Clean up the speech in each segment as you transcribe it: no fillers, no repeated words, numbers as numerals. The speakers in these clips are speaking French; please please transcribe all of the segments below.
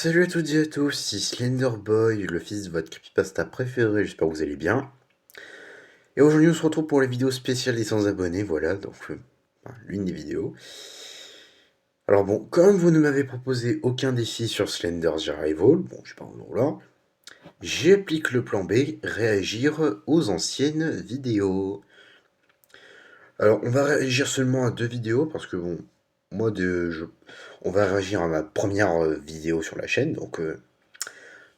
Salut à toutes et à tous, c'est Slenderboy, le fils de votre creepypasta préféré, j'espère que vous allez bien. Et aujourd'hui on se retrouve pour la vidéo spéciale des 100 abonnés, voilà, donc l'une des vidéos. Alors bon, comme vous ne m'avez proposé aucun défi sur Slender's Arrival, bon j'ai pas en là, j'applique le plan B, réagir aux anciennes vidéos. Alors on va réagir seulement à 2 vidéos, parce que bon, on va réagir à ma première vidéo sur la chaîne, donc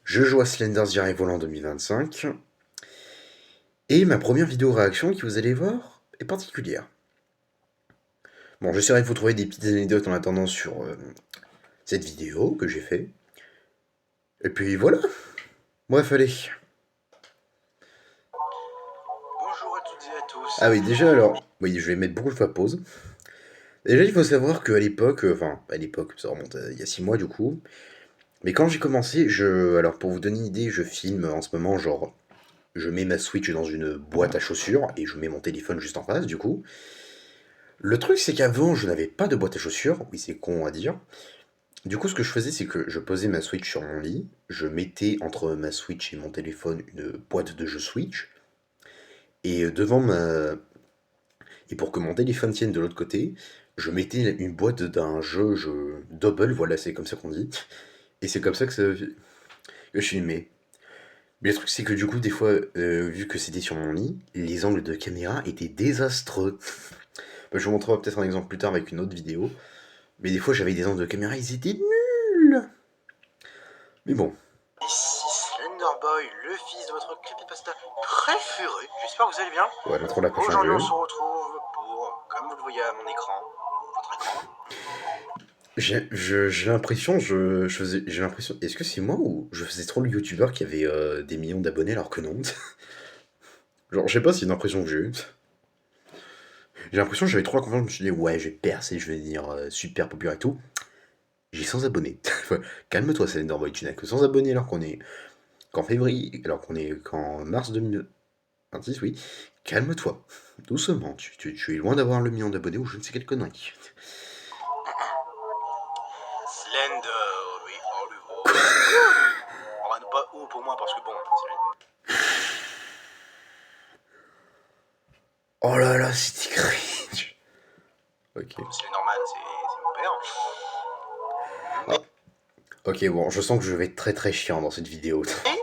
je joue à Slender's Arrival en 2025. Et ma première vidéo réaction qui vous allez voir est particulière. Bon, j'essaierai de vous trouver des petites anecdotes en attendant sur cette vidéo que j'ai fait. Et puis voilà. Bref, allez. Bonjour à toutes et à tous. Ah oui, déjà alors, oui, je vais mettre beaucoup de fois pause. Déjà, il faut savoir qu'à l'époque, ça remonte à il y a 6 mois du coup. Mais quand j'ai commencé, alors pour vous donner une idée, je filme en ce moment, genre, je mets ma Switch dans une boîte à chaussures et je mets mon téléphone juste en face du coup. Le truc, c'est qu'avant, je n'avais pas de boîte à chaussures. Oui, c'est con à dire. Du coup, ce que je faisais, c'est que je posais ma Switch sur mon lit, je mettais entre ma Switch et mon téléphone une boîte de jeux Switch, et et pour que mon téléphone tienne de l'autre côté, je mettais une boîte d'un jeu double, voilà, c'est comme ça qu'on dit, et c'est comme ça que je filmais. Mais le truc, c'est que du coup, des fois, vu que c'était sur mon lit, les angles de caméra étaient désastreux. Je vous montrerai peut-être un exemple plus tard avec une autre vidéo, mais des fois, j'avais des angles de caméra, ils étaient nuls. Mais bon. Ici Slenderboy, le fils de votre creepypasta préféré. J'espère que vous allez bien. Ouais, l'intro l'a pas Aujourd'hui, changé. on se retrouve pour, comme vous le voyez à mon écran, votre écran. J'ai l'impression, j'ai l'impression, est-ce que c'est moi ou je faisais trop le youtubeur qui avait des millions d'abonnés alors que non? Genre, je sais pas si c'est une impression que j'ai eue. J'ai l'impression que j'avais trop la confiance, je me suis dit, ouais, je vais percer, je vais devenir super populaire et tout. J'ai 100 abonnés. Calme-toi, Slenderboy, tu n'as que 100 abonnés alors qu'on est qu'en février, alors qu'on est qu'en mars 2026, oui. Calme-toi, doucement, tu es loin d'avoir le million d'abonnés ou je ne sais quelle connerie. Slender, oui, Oliver. On va ne pas ou pour moi parce que bon, Oh là là, c'était cringe. Ok. c'est normal, c'est mon père. Ah. Ok, bon, je sens que je vais être très très chiant dans cette vidéo. Et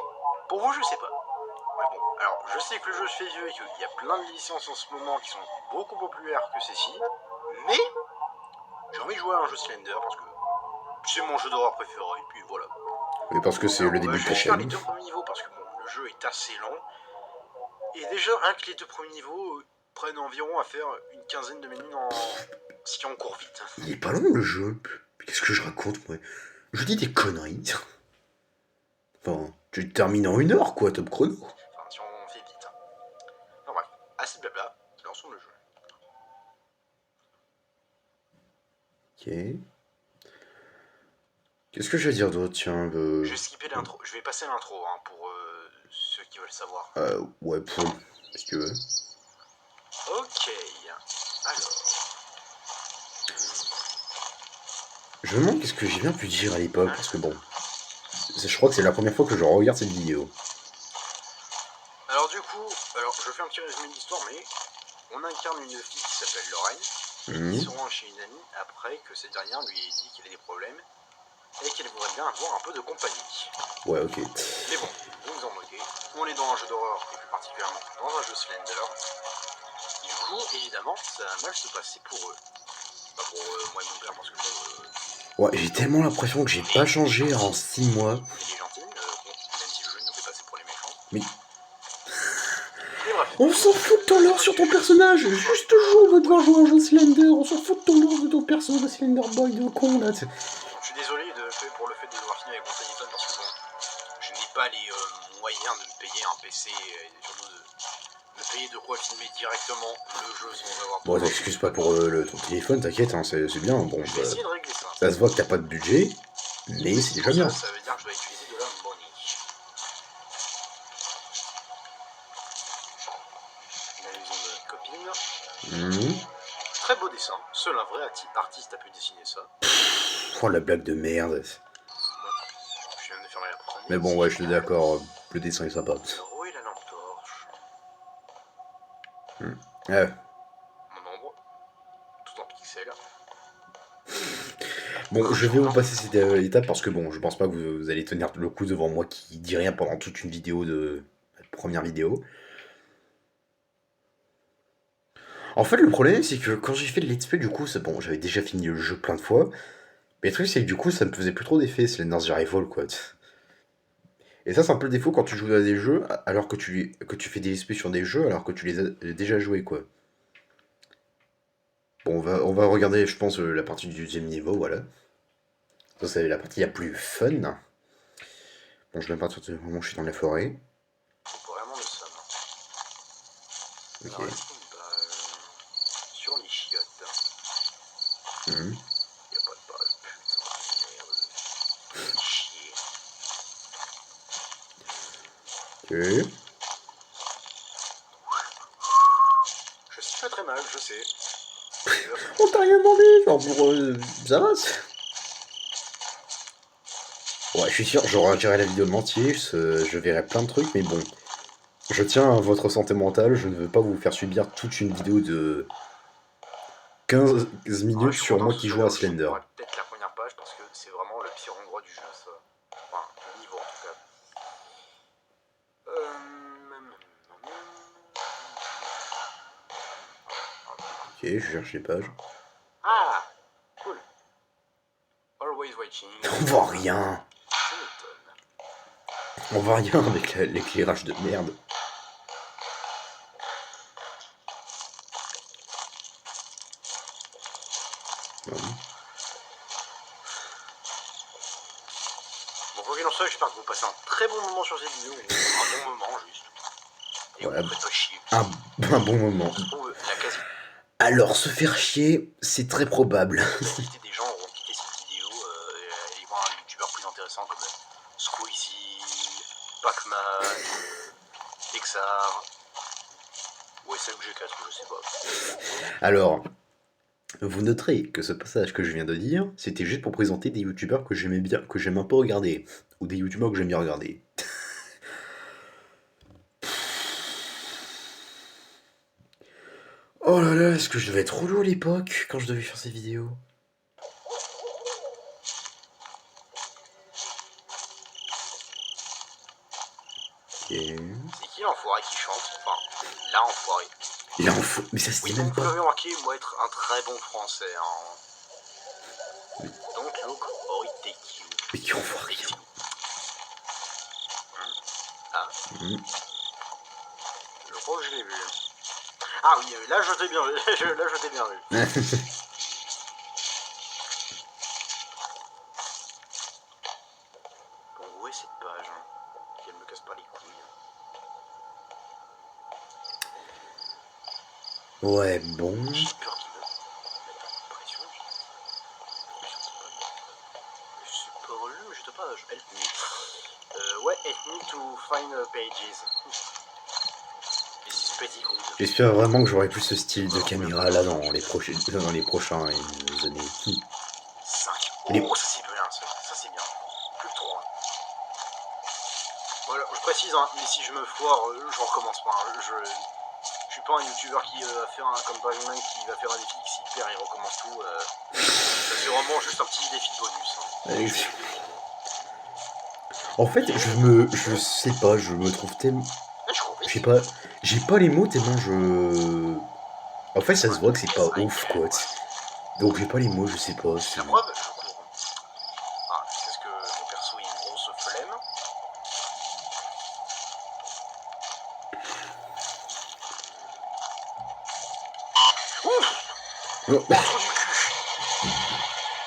pour vous, je sais pas. Ouais, bon, alors je sais que le jeu se fait vieux et qu'il y a plein de licences en ce moment qui sont beaucoup populaires que ceci, mais j'ai envie de jouer à un jeu Slender parce que c'est mon jeu d'horreur préféré, et puis voilà. Mais parce que c'est le début de Je ta vais faire les chaîne. 2 premiers niveaux parce que bon, le jeu est assez long. Et déjà, rien que les 2 premiers niveaux prennent environ à faire une quinzaine de minutes si on court vite. Il est pas long le jeu. Qu'est-ce que je raconte moi? Je dis des conneries. Enfin, tu te termines en 1 heure quoi, top chrono. Enfin, si on fait vite. Enfin bref, assez de blabla, lançons le jeu. Ok. Qu'est-ce que je vais dire d'autre, tiens Je vais skipper l'intro, je vais passer l'intro hein, pour ceux qui veulent savoir. Ouais, pour... si tu veux. Ok, alors. Je me demande qu'est-ce que j'ai bien pu dire à l'époque, parce que bon... Je crois que c'est la première fois que je regarde cette vidéo. Alors du coup, je fais un petit résumé de l'histoire, mais on incarne une fille qui s'appelle Lorraine, qui se rend chez une amie après que cette dernière lui ait dit qu'elle a des problèmes et qu'elle voudrait bien avoir un peu de compagnie. Ouais, ok. Mais bon, vous vous en moquez, on est dans un jeu d'horreur et plus particulièrement dans un jeu Slender. Du coup, évidemment, ça va mal se passer pour eux. Pas pour moi et mon père parce que Ouais, j'ai tellement l'impression que j'ai pas changé en 6 mois. il est gentil, bon, même si le jeu nous fait passer pour les méchants. Mais... Et bref. On s'en fout de ton lore sur ton personnage. Juste joue, on veut devoir jouer un jeu Slender. On s'en fout de ton lore de ton perso de Slender Boy de con là. Je suis désolé pour le fait de devoir finir avec mon téléphone parce que bon, je n'ai pas les moyens de me payer un PC et surtout de me payer de quoi filmer directement le jeu sans avoir... Bon, t'excuses pas pour ton téléphone, t'inquiète, hein, c'est bien. Bon, je vais essayer de régler ça. ça se voit que t'as pas de budget, mais c'est déjà bien. Ça veut dire que je dois utiliser de la money. La maison de notre copine. Très beau dessin. Seul un vrai artiste a pu dessiner ça. Oh la blague de merde. Mais bon, ouais, je suis d'accord, le dessin est sympa. Où est la lampe torche? Ouais. Mon ombre, tout en pixels. Bon, je vais vous passer cette étape parce que bon, je pense pas que vous allez tenir le coup devant moi qui dit rien pendant toute une vidéo de première vidéo. En fait, le problème, c'est que quand j'ai fait le let's play, du coup, c'est bon, j'avais déjà fini le jeu plein de fois. Mais le truc, c'est que du coup, ça me faisait plus trop d'effet, Slender's Arrival, quoi. Et ça, c'est un peu le défaut quand tu joues à des jeux, alors que tu fais des let's play sur des jeux, alors que tu les as déjà joués, quoi. Bon, on va regarder, je pense, la partie du deuxième niveau, voilà. Ça, c'est la partie la plus fun. Bon, je vais pas partir du moment où je suis dans la forêt. Vraiment le somme. Ok. Alors, sur les chiottes. Mhm. Y a pas de balle, putain, merde. Chier. Ok. Je fais très mal, je sais. On t'a rien demandé, genre pour... ça va Ouais, je suis sûr, je redirai la vidéo de entier, je verrai plein de trucs, mais bon. Je tiens à votre santé mentale, je ne veux pas vous faire subir toute une vidéo de 15 minutes sur moi qui joue à Slender. Peut-être la première page parce que c'est vraiment le pire endroit du jeu, ça. Enfin, le niveau en tout cas. Ok, je cherche les pages. Ah, cool. Always watching. On voit rien. Ça m'étonne. On voit rien avec l'éclairage de merde. Bon, quoi qu'il en soit, j'espère que vous passez un très bon moment sur cette vidéo. Un bon moment, juste. Et Ouais, vous faites pas chier. un bon moment. Je trouve la quasi Alors, se faire chier, c'est très probable. quasi des gens auront quitté cette vidéo et aller voir un youtubeur plus intéressant comme Squeezie, Pac-Man, Exar ou SMG4, je sais pas. Alors, vous noterez que ce passage que je viens de dire, c'était juste pour présenter des youtubeurs que j'aimais bien, que j'aime un peu regarder. Ou des youtubeurs que j'aime bien regarder. Oh là là, est-ce que je devais être relou à l'époque quand je devais faire ces vidéos? Ok. C'est qui l'enfoiré qui chante? Enfin, la enfoiré. Il est en fou. Mais ça se Oui, dit même donc vous pas. l'avez remarqué, moi être un très bon français. Hein. Donc look, Ori take you. Mais qui envoie rien. Ah. Je crois que je l'ai vu. Ah oui, là je t'ai bien vu. Là je t'ai bien vu. Bon, où est cette page hein, qu'elle me casse pas les couilles. Ouais, bon. J'ai peur qu'il me mette en pression. Je suis pas relu, mais je te pas. Help me. Ouais, help me to find pages. This is pretty good. J'espère vraiment que j'aurai plus ce style de caméra là dans les prochaines années. 5. Les- Oh, ça c'est bien, ça c'est bien. Plus que 3. Voilà, je précise, hein, mais si je me foire, je recommence pas. Hein. Je suis pas un youtubeur qui va faire un comme Pac-Man qui va faire un défi qui s'y perd et il recommence tout. Ça c'est vraiment juste un petit défi de bonus. Hein. En fait, je sais pas, je me trouve tellement... Je J'ai pas les mots tellement je... En fait, ça se voit que c'est pas ouf, quoi. Donc j'ai pas les mots, je sais pas. La preuve, je cours. Ah, c'est ce que mon perso a une grosse flemme. Ouf Oh. Entre du cul.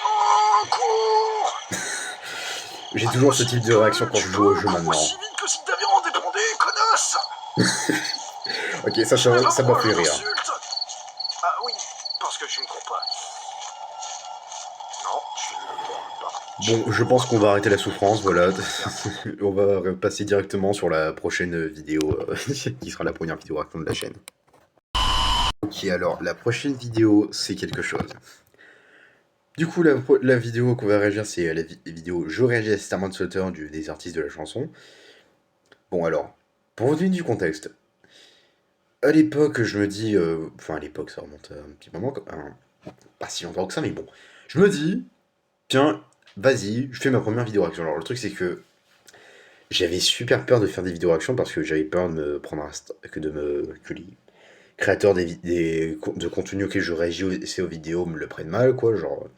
Oh, cours. J'ai toujours ce type de réaction quand je joue au jeu maintenant. Aussi vite que si Davian en dépendait, connasse. Ok, ça m'a fait rire. Ah oui, parce que tu ne cours pas. Non, tu ne cours pas. Bon, je pense qu'on va arrêter la souffrance, voilà. On va passer directement sur la prochaine vidéo, qui sera la première vidéo raconte de la chaîne. Ok, alors, la prochaine vidéo, c'est quelque chose. Du coup, la vidéo qu'on va réagir, c'est la vidéo Je réagis à Starman Slaughter des artistes de la chanson. Bon, alors, pour vous donner du contexte, à l'époque, je me dis. Enfin, à l'époque, ça remonte à un petit moment, pas si longtemps que ça, mais bon. Je me dis, tiens, vas-y, je fais ma première vidéo réaction. Alors, le truc, c'est que j'avais super peur de faire des vidéos réaction parce que j'avais peur de me prendre que les créateurs de contenu auxquels je réagis aux vidéos me le prennent mal, quoi. Genre,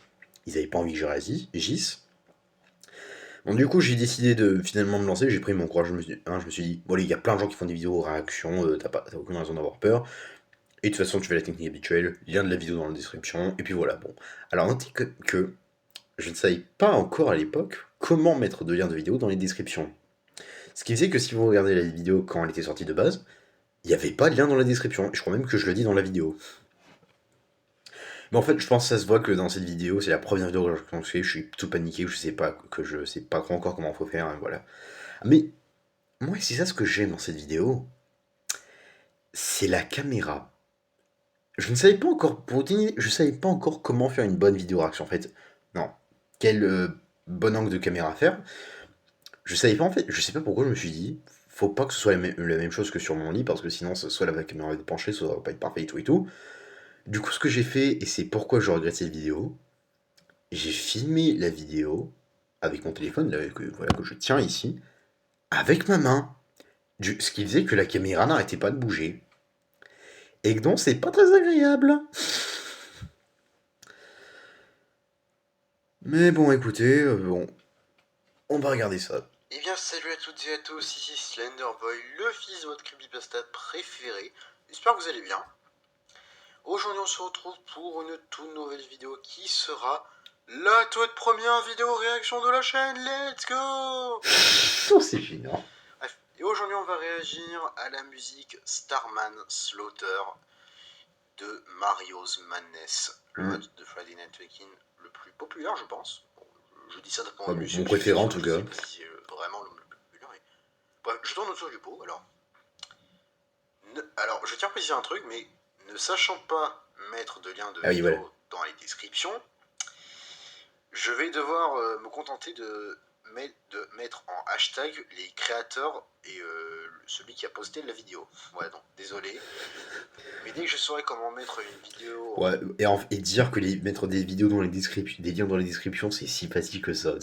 ils avaient pas envie que je réagisse. Bon, du coup, j'ai décidé de finalement me lancer, j'ai pris mon courage, je me suis dit, bon, il y a plein de gens qui font des vidéos réaction, t'as aucune raison d'avoir peur. Et de toute façon, tu fais la technique habituelle, lien de la vidéo dans la description, et puis voilà, bon. Alors, notez que je ne savais pas encore à l'époque comment mettre de liens de vidéo dans les descriptions. Ce qui faisait que si vous regardez la vidéo quand elle était sortie de base, il n'y avait pas de lien dans la description. Et je crois même que je le dis dans la vidéo. Mais en fait, je pense que ça se voit que dans cette vidéo, c'est la première vidéo que je fais, je suis tout paniqué, je sais pas trop encore comment faut faire, hein, voilà. Mais moi, c'est ça ce que j'aime dans cette vidéo, c'est la caméra. Je ne savais pas encore, pour vous dire, je savais pas encore comment faire une bonne vidéo réaction en fait. Non, quel bon angle de caméra faire. Je savais pas en fait, je sais pas pourquoi je me suis dit, faut pas que ce soit la même chose que sur mon lit parce que sinon, soit la caméra va être penchée, soit ça va pas être parfait et tout et tout. Du coup, ce que j'ai fait, et c'est pourquoi je regrette cette vidéo, j'ai filmé la vidéo avec mon téléphone, là, voilà, que je tiens ici, avec ma main. Ce qui faisait que la caméra n'arrêtait pas de bouger. Et que donc, c'est pas très agréable. Mais bon, écoutez, on va regarder ça. Eh bien, salut à toutes et à tous, ici Slenderboy, le fils de votre creepypasta préféré. J'espère que vous allez bien. Aujourd'hui, on se retrouve pour une toute nouvelle vidéo qui sera la toute première vidéo réaction de la chaîne. Let's go! Oh, c'est génial. Bref, et aujourd'hui, on va réagir à la musique Starman Slaughter de Mario's Madness, le mode de Friday Night Funkin' le plus populaire, je pense. Bon, je dis ça de point de vue. Mon préféré en tout cas. C'est vraiment le plus populaire. Et... Bref, je tourne autour du pot. Alors, je tiens à préciser un truc, mais ne sachant pas mettre de lien de vidéo voilà, dans les descriptions, je vais devoir me contenter de mettre en hashtag les créateurs et celui qui a posté la vidéo. Ouais, donc désolé. Mais dès que je saurai comment mettre une vidéo... Ouais, et dire que mettre des vidéos dans les descriptions, des liens dans les descriptions, c'est si facile que ça.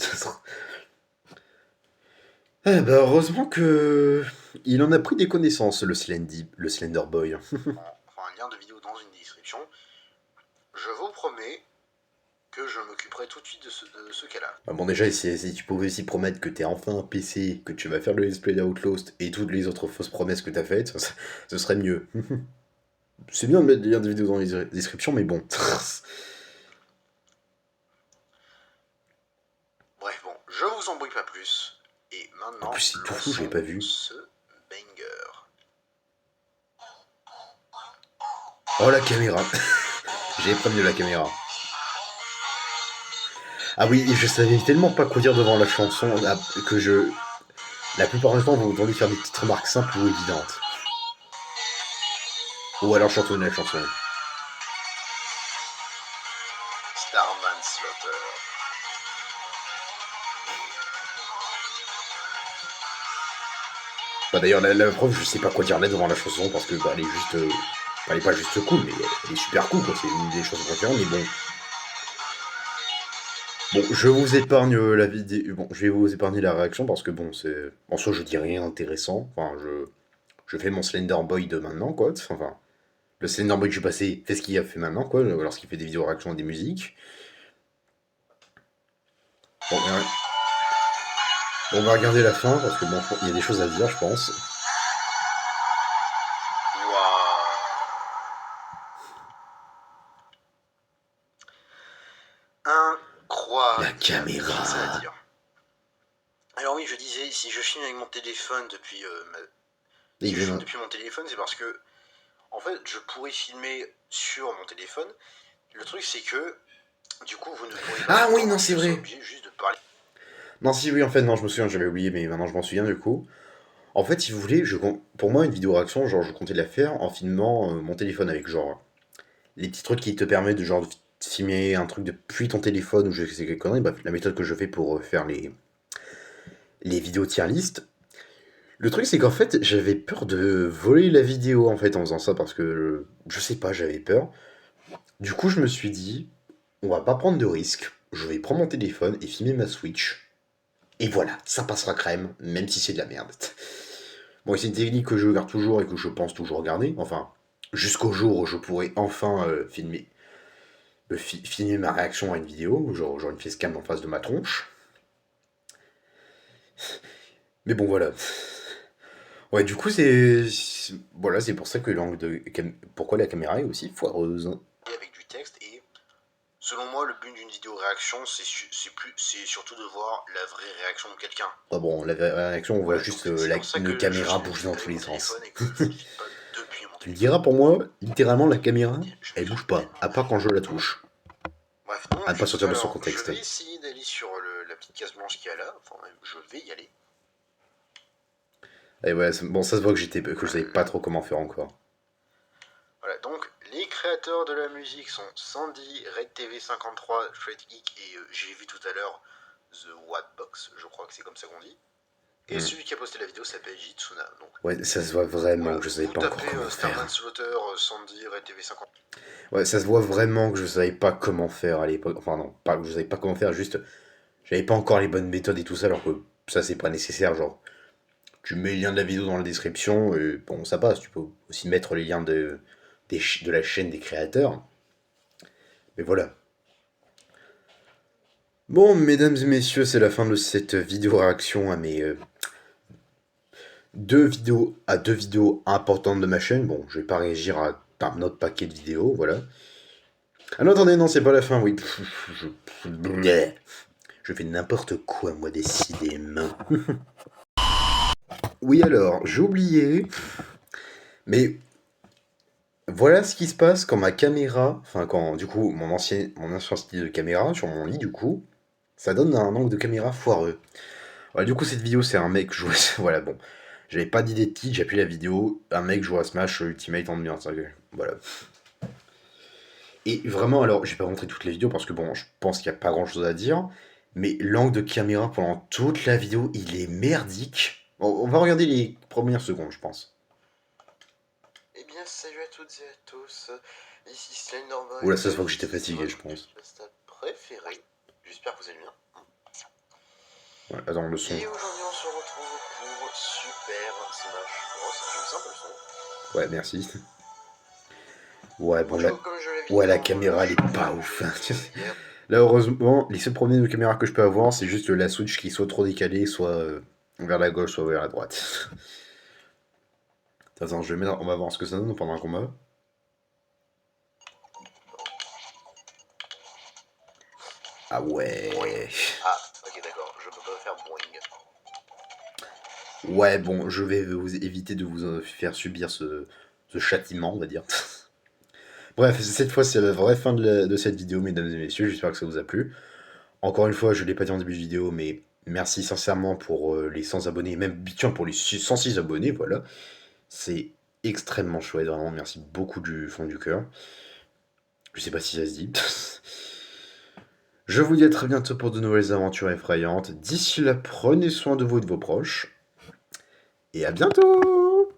Ah bah heureusement que il en a pris des connaissances, le Slender Boy. Enfin, un lien de vidéo dans une description. Je vous promets que je m'occuperai tout de suite de ce cas-là. Ah bon déjà, si tu pouvais aussi promettre que t'es enfin un PC, que tu vas faire le let's play d'Outlost et toutes les autres fausses promesses que t'as faites, ce serait mieux. C'est bien de mettre des liens de vidéos dans les descriptions, mais bon. Bref, bon, je vous embrouille pas plus. Et maintenant, en plus, c'est tout fou, je l'ai pas vu. Ce banger. Oh, la caméra. J'ai prévenu la caméra. Ah oui, et je savais tellement pas quoi dire devant la chanson que je... La plupart du temps, vous entendez faire des petites remarques simples ou évidentes. Ou alors chantonner la chanson. Starman Slaughter. Bah d'ailleurs, la preuve, je sais pas quoi dire là devant la chanson parce que bah, elle est juste... elle est pas juste cool, mais elle est super cool, quoi. C'est une des chansons préférées, mais bon... Bon, je vous épargne la vidéo. Bon, je vais vous épargner la réaction parce que bon, c'est. En soi, je dis rien d'intéressant. Enfin, je fais mon Slender Boy de maintenant, quoi. Enfin, le Slender Boy que j'ai passé fait ce qu'il a fait maintenant, quoi, lorsqu'il fait des vidéos réactions à des musiques. Bon, on va regarder la fin parce que bon, il y a des choses à dire, je pense. Incroyable. La caméra. Alors oui, je disais, si je filme avec mon téléphone depuis depuis mon téléphone, c'est parce que en fait, je pourrais filmer sur mon téléphone. Le truc, c'est que du coup, vous ne pourrez pas. Ah oui, non, c'est vrai. Juste de parler. Non, si oui, en fait, non, je me souviens, j'avais oublié, mais maintenant je m'en souviens du coup. En fait, si vous voulez, pour moi, une vidéo réaction, genre, je comptais la faire en filmant mon téléphone avec genre les petits trucs qui te permettent de genre filmer un truc depuis ton téléphone ou je sais quelle connerie, bref, la méthode que je fais pour faire les vidéos tier list. Le truc, c'est qu'en fait, j'avais peur de voler la vidéo en fait en faisant ça parce que je sais pas, j'avais peur. Du coup, je me suis dit, on va pas prendre de risques. Je vais prendre mon téléphone et filmer ma Switch. Et voilà, ça passera crème, même si c'est de la merde. Bon, c'est une technique que je garde toujours et que je pense toujours garder. Enfin, jusqu'au jour où je pourrai enfin filmer ma réaction à une vidéo. Genre une facecam en face de ma tronche. Mais bon, voilà. Ouais, du coup, voilà, c'est pour ça que l'angle de pourquoi la caméra est aussi foireuse. Avec du texte et selon moi, le but d'une vidéo réaction, c'est surtout de voir la vraie réaction de quelqu'un. Ah bon, la vraie réaction, on voit juste une caméra bouger dans tous les sens. Tu me diras, pour moi, littéralement, la caméra, elle bouge pas, à part quand je la touche. Bref, à ne pas sortir de son contexte. Je vais essayer d'aller sur la petite case blanche qu'il y a là. Enfin, je vais y aller. Et ouais, bon, ça se voit que je savais pas trop comment faire encore. Voilà, donc les créateurs de la musique sont Sandy, Red TV 53, Shred Geek et j'ai vu tout à l'heure The Wattbox, je crois que c'est comme ça qu'on dit. Et celui qui a posté la vidéo s'appelle Jitsuna. Donc, ouais, ça se voit vraiment que je savais pas encore comment faire. Slaughter, Sandy, Red TV 50. Ouais, ça se voit vraiment que je savais pas comment faire à l'époque. Enfin non, pas que je savais pas comment faire, juste j'avais pas encore les bonnes méthodes et tout ça, alors que ça c'est pas nécessaire. Genre, tu mets le lien de la vidéo dans la description, et bon, ça passe. Tu peux aussi mettre les liens de la chaîne des créateurs. Mais voilà. Bon, mesdames et messieurs, c'est la fin de cette vidéo réaction à mes deux vidéos importantes de ma chaîne. Bon, je vais pas réagir à un autre paquet de vidéos, voilà. Ah non, attendez, non, c'est pas la fin, oui. Je fais n'importe quoi, moi, décidément. Oui, alors, j'ai oublié. Mais voilà ce qui se passe quand ma caméra, enfin quand du coup mon ancien style de caméra sur mon lit, du coup, ça donne un angle de caméra foireux. Voilà, du coup cette vidéo c'est un mec joué, voilà bon, j'avais pas d'idée de titre, j'ai appuyé la vidéo, un mec joue à Smash Ultimate en numéro 5, voilà. Et vraiment, alors j'ai pas montré toutes les vidéos parce que bon, je pense qu'il y a pas grand chose à dire, mais l'angle de caméra pendant toute la vidéo il est merdique. Bon, on va regarder les premières secondes, je pense. Eh bien, salut à toutes et à tous, ici Slenderboy. Oula, ça se voit que j'étais fatigué, je pense. Préféré. J'espère que vous allez bien. Ouais, attends, le son. Et aujourd'hui, on se retrouve pour Super Smash Bros. Je me sens un peu le son. Ouais, merci. Ouais, bon, la caméra, elle est pas ouf. Là, heureusement, les seuls problèmes de caméra que je peux avoir, c'est juste la Switch qui soit trop décalée, soit vers la gauche, soit vers la droite. Attends, on va voir ce que ça donne pendant un combat. Ah ouais. Ah, ok, d'accord, je peux pas faire boing. Ouais, bon, je vais vous éviter de vous faire subir ce châtiment, on va dire. Bref, cette fois, c'est la vraie fin de cette vidéo, mesdames et messieurs. J'espère que ça vous a plu. Encore une fois, je ne l'ai pas dit en début de vidéo, mais merci sincèrement pour les 100 abonnés, même tiens, pour les 106 abonnés, voilà. C'est extrêmement chouette, vraiment, merci beaucoup du fond du cœur. Je sais pas si ça se dit. Je vous dis à très bientôt pour de nouvelles aventures effrayantes. D'ici là, prenez soin de vous et de vos proches. Et à bientôt!